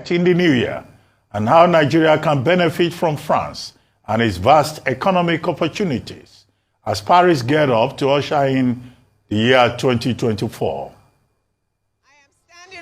expect in the new year, and how Nigeria can benefit from France and its vast economic opportunities as Paris gears up to usher in the year 2024.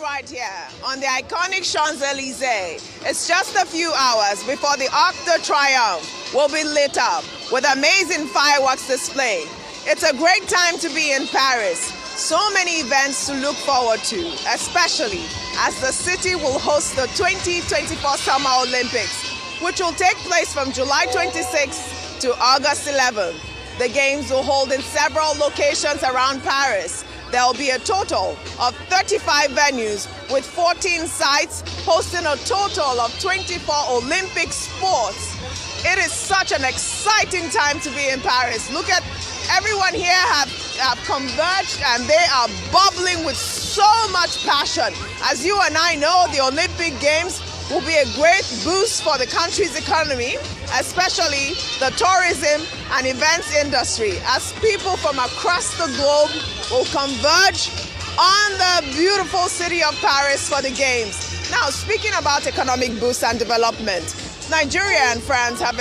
Right here on the iconic Champs-Élysées. It's just a few hours before the Arc de Triomphe will be lit up with amazing fireworks display. It's a great time to be in Paris. So many events to look forward to, especially as the city will host the 2024 Summer Olympics, which will take place from July 26th to August 11th. The games will hold in several locations around Paris. There will be a total of 35 venues with 14 sites hosting a total of 24 Olympic sports. It is such an exciting time to be in Paris. Look at everyone here have converged and they are bubbling with so much passion. As you and I know, the Olympic Games will be a great boost for the country's economy, especially the tourism and events industry, as people from across the globe will converge on the beautiful city of Paris for the Games. Now, speaking about economic boost and development, Nigeria and France have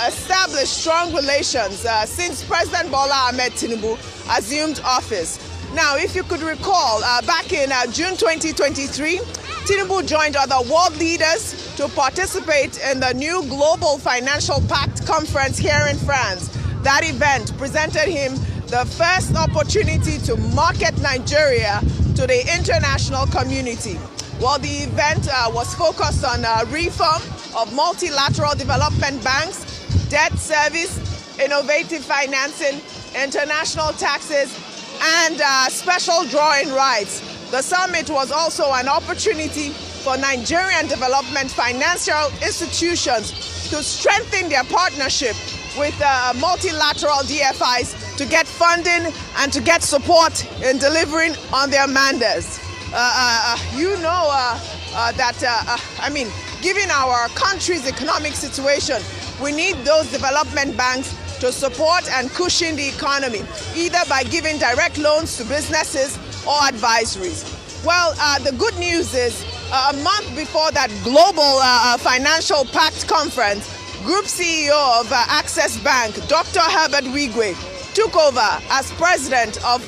established strong relations since President Bola Ahmed Tinubu assumed office. Now, if you could recall, back in June 2023, Tinubu joined other world leaders to participate in the new Global Financial Pact conference here in France. That event presented him the first opportunity to market Nigeria to the international community. Well, the event was focused on reform of multilateral development banks, debt service, innovative financing, international taxes, and special drawing rights. The summit was also an opportunity for Nigerian development financial institutions to strengthen their partnership with multilateral DFIs to get funding and to get support in delivering on their mandates. Given our country's economic situation, we need those development banks to support and cushion the economy, either by giving direct loans to businesses or advisories. Well, the good news is a month before that Global Financial Pact conference, Group CEO of Access Bank, Dr. Herbert Wigwe, took over as president of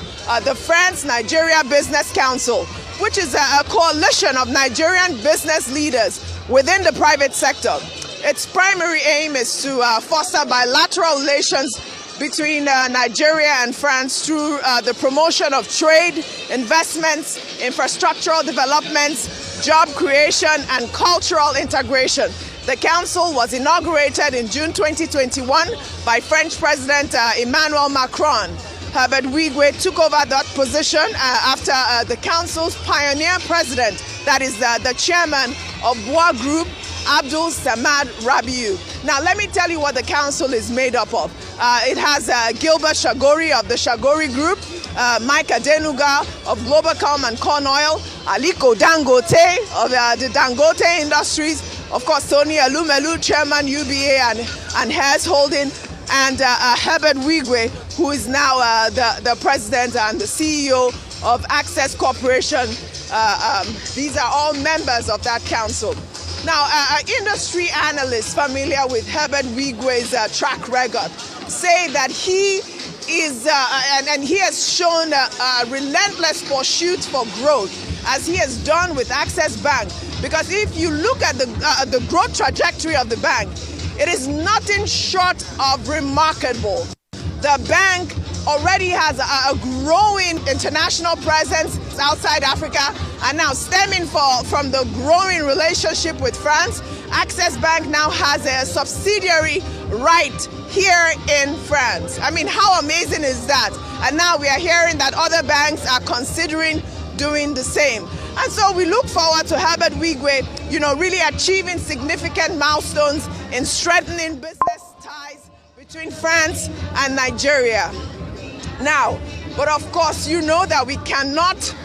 the France-Nigeria Business Council, which is a coalition of Nigerian business leaders within the private sector. Its primary aim is to foster bilateral relations between Nigeria and France through the promotion of trade, investments, infrastructural developments, job creation, and cultural integration. The council was inaugurated in June 2021 by French President Emmanuel Macron. Herbert Wigwe took over that position after the council's pioneer president, that is the chairman of Bois Group, Abdul Samad Rabiu. Now, let me tell you what the council is made up of. It has Gilbert Shagori of the Shagori Group, Mike Adenuga of Globacom and Corn Oil, Aliko Dangote of the Dangote Industries, of course, Tony Elumelu, Chairman UBA and Hess Holding, and Herbert Wigwe, who is now the president and the CEO of Access Corporation. These are all members of that council. Now, industry analysts familiar with Herbert Wigwe's track record say that he is, and he has shown a relentless pursuit for growth, as he has done with Access Bank. Because if you look at the growth trajectory of the bank, it is nothing short of remarkable. The bank already has a growing international presence outside Africa, and now stemming from the growing relationship with France, Access Bank now has a subsidiary right here in France. I mean, how amazing is that? And now we are hearing that other banks are considering doing the same. And so we look forward to Herbert Wigwe, really achieving significant milestones in strengthening business ties between France and Nigeria. Now, but of course, you know that we cannot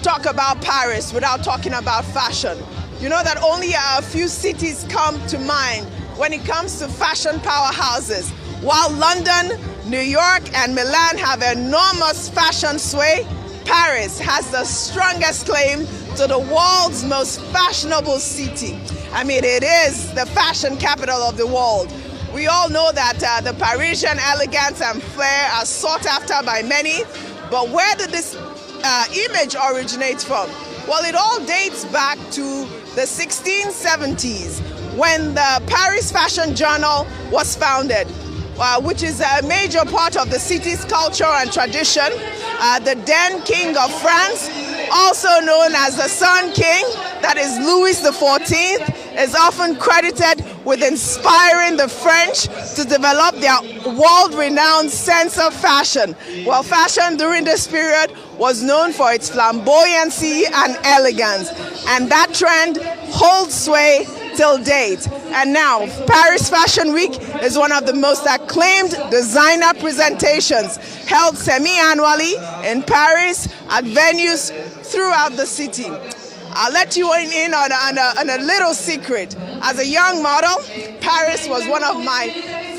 talk about Paris without talking about fashion. You know that only a few cities come to mind when it comes to fashion powerhouses. While London, New York, and Milan have enormous fashion sway, Paris has the strongest claim to the world's most fashionable city. I mean, it is the fashion capital of the world. We all know that the Parisian elegance and flair are sought after by many, but where did this image originate from? Well, it all dates back to the 1670s when the Paris Fashion Journal was founded, which is a major part of the city's culture and tradition. The then King of France, also known as the Sun King, that is Louis XIV, is often credited with inspiring the French to develop their world-renowned sense of fashion. Well, fashion during this period was known for its flamboyancy and elegance, and that trend holds sway till date. And now, Paris Fashion Week is one of the most acclaimed designer presentations held semi-annually in Paris at venues throughout the city. I'll let you in on a little secret. As a young model, Paris was one of my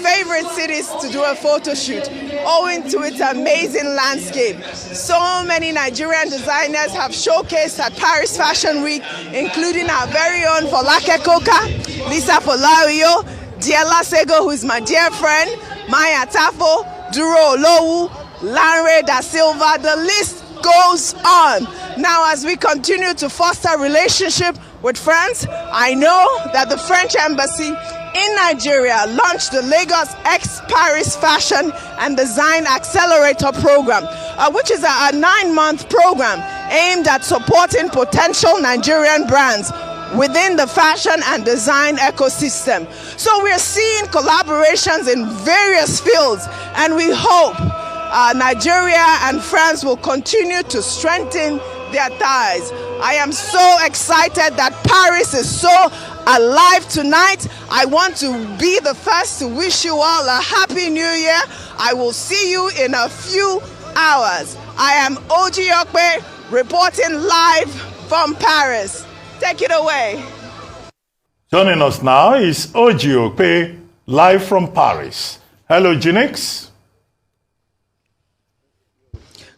favorite cities to do a photo shoot, owing to its amazing landscape. So many Nigerian designers have showcased at Paris Fashion Week, including our very own Folake Koka, Lisa Folawiyo, Diela Sego, who is my dear friend, Maya Tafo, Duro Olowu, Lanre Da Silva. The list goes on. Now, as we continue to foster relationship with France, I know that the French Embassy in Nigeria launched the Lagos X Paris Fashion and Design Accelerator Program, which is a 9-month program aimed at supporting potential Nigerian brands within the fashion and design ecosystem. So we're seeing collaborations in various fields, and we hope Nigeria and France will continue to strengthen their ties. I am so excited that Paris is so alive tonight. I want to be the first to wish you all a happy new year. I will see you in a few hours. I am Oji Okpe reporting live from Paris. Take it away. Joining us now is Oji Okpe live from Paris. Hello, Jinx.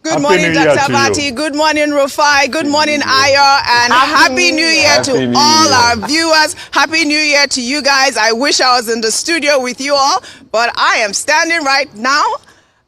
Good morning, Dr. Abati. Good morning, Rufai. Good morning, Ayo. And Happy New Year to all our viewers. Happy New Year to you guys. I wish I was in the studio with you all, but I am standing right now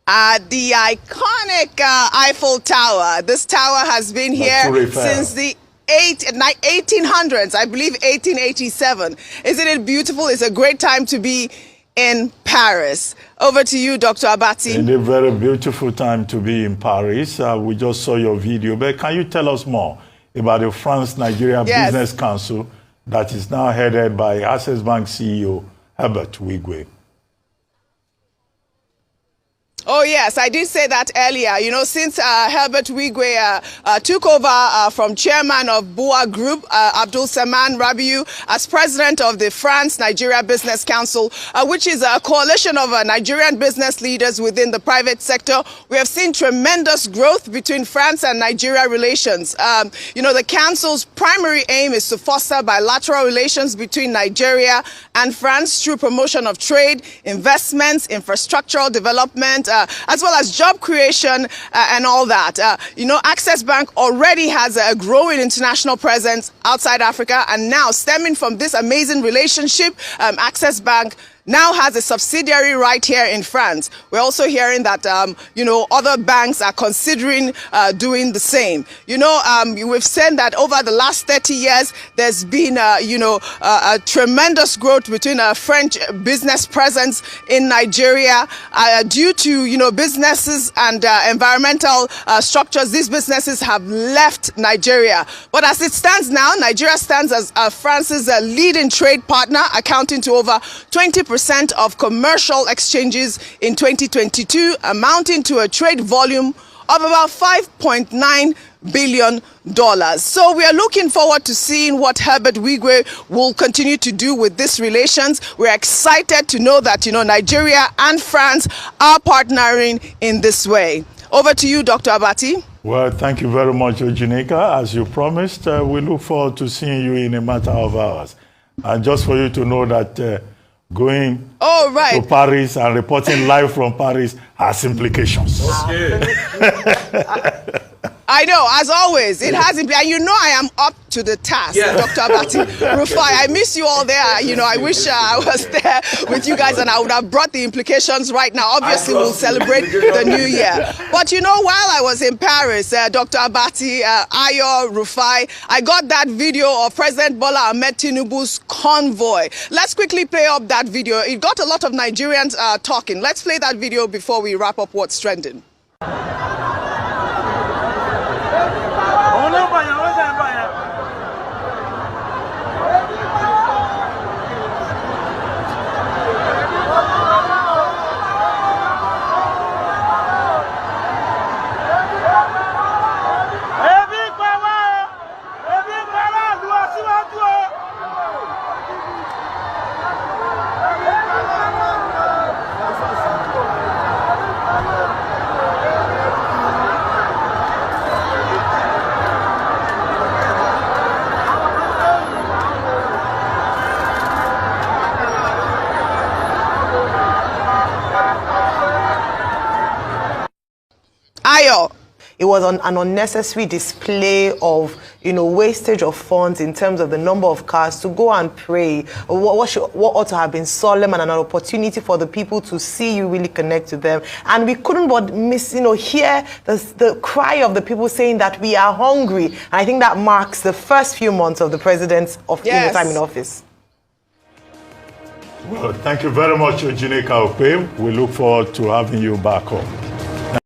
at the iconic Eiffel Tower. This tower has been here since the 1800s, I believe 1887. Isn't it beautiful? It's a great time to be in Paris. Over to you, Dr. Abati. It's a very beautiful time to be in Paris. We just saw your video, but can you tell us more about the France-Nigeria Business Council that is now headed by Access Bank CEO Herbert Wigwe? Oh, yes, I did say that earlier. You know, since Herbert Wigwe took over from chairman of BUA Group, Abdul Saman Rabiu, as president of the France-Nigeria Business Council, which is a coalition of Nigerian business leaders within the private sector, we have seen tremendous growth between France and Nigeria relations. You know, the council's primary aim is to foster bilateral relations between Nigeria and France through promotion of trade, investments, infrastructural development, as well as job creation and all that. You know, Access Bank already has a growing international presence outside Africa, and now stemming from this amazing relationship, Access Bank now has a subsidiary right here in France. We're also hearing that, you know, other banks are considering doing the same. You know, we've said that over the last 30 years, there's been, you know, a tremendous growth between a French business presence in Nigeria due to, you know, businesses and environmental structures. These businesses have left Nigeria. But as it stands now, Nigeria stands as France's leading trade partner, accounting to over 20% of commercial exchanges in 2022, amounting to a trade volume of about $5.9 billion. So we are looking forward to seeing what Herbert Wigwe will continue to do with these relations. We're excited to know that, you know, Nigeria and France are partnering in this way. Over to you, Dr. Abati. Well, thank you very much, Ojinika. As you promised, we look forward to seeing you in a matter of hours. And just for you to know that going to Paris and reporting live from Paris has implications. Okay. I know, as always, it hasn't been. And you know I am up to the task, Dr. Abati Rufai. I miss you all there. You know, I wish I was there with you guys and I would have brought the implications right now. Obviously, we'll celebrate the new year. But you know, while I was in Paris, Dr. Abati, Ayo, Rufai, I got that video of President Bola Ahmed Tinubu's convoy. Let's quickly play up that video. It got a lot of Nigerians talking. Let's play that video before we wrap up what's trending. Ayo. It was an unnecessary display of, wastage of funds in terms of the number of cars to go and pray. What ought to have been solemn and an opportunity for the people to see you, really connect to them. And we couldn't but hear the cry of the people saying that we are hungry. And I think that marks the first few months of the president's time in office. Well, thank you very much, Ojineka Okpe. We look forward to having you back home.